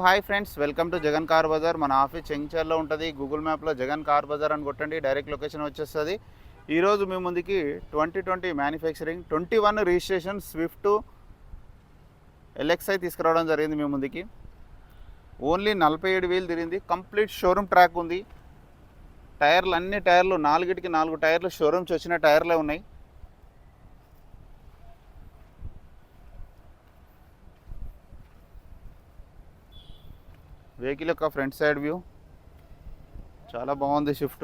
Hi friends, welcome to Jagan car Bazaar. మన office చెంగిచర్లో ఉంటుంది. Google మ్యాప్లో జగన్ కార్ బజార్ అని కొట్టండి, డైరెక్ట్ లొకేషన్ వచ్చేస్తుంది. ఈరోజు మీ ముందుకి 2020 మ్యానుఫ్యాక్చరింగ్ 21 రిజిస్ట్రేషన్ స్విఫ్ట్ ఎల్ఎక్స్ఐ తీసుకురావడం జరిగింది మీ ముందుకి. ఓన్లీ 47,000 తిరిగింది. కంప్లీట్ షోరూమ్ ట్రాక్ ఉంది. టైర్లు అన్ని టైర్లు 4కి 4 టైర్లు షోరూమ్స్ వచ్చిన టైర్లే ఉన్నాయి. వెహికల్ యొక్క ఫ్రంట్ సైడ్ వ్యూ చాలా బాగుంది. షిఫ్ట్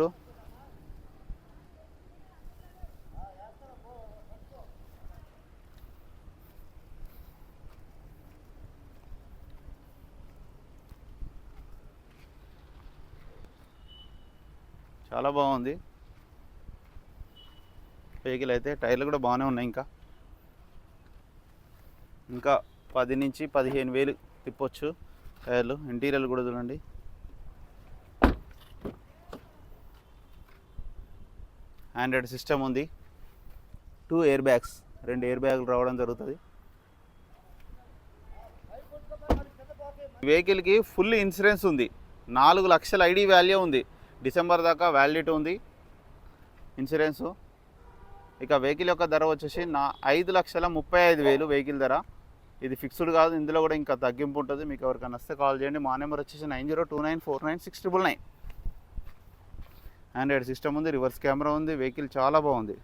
చాలా బాగుంది. వెహికల్ అయితే టైర్లు కూడా బాగానే ఉన్నాయి. ఇంకా 10 నుంచి 15,000 తిప్పొచ్చు టైర్లు. ఇంటీరియర్ కూడా చూడండి. ఆండ్రాయిడ్ సిస్టమ్ ఉంది. 2 ఎయిర్ బ్యాగ్స్, 2 ఎయిర్ బ్యాగులు రావడం జరుగుతుంది. వెహికల్కి ఫుల్ ఇన్సూరెన్స్ ఉంది. 4 లక్షల ఐడి వాల్యూ ఉంది. డిసెంబర్ దాకా వ్యాలిడిటీ ఉంది ఇన్సూరెన్సు. ఇక వెహికల్ యొక్క ధర వచ్చేసి 5,35,000 వెహికల్ ధర. ఇది ఫిక్స్డ్ కాదు, ఇందులో కూడా ఇంకా తగ్గింపు ఉంటుంది. మీకు ఎవరికైనా వస్తే కాల్ చేయండి. మా నెంబర్ వచ్చేసి 9029496999. ఆండ్రాయిడ్ సిస్టమ్ ఉంది, రివర్స్ కెమెరా ఉంది. వెహికల్ చాలా బాగుంది.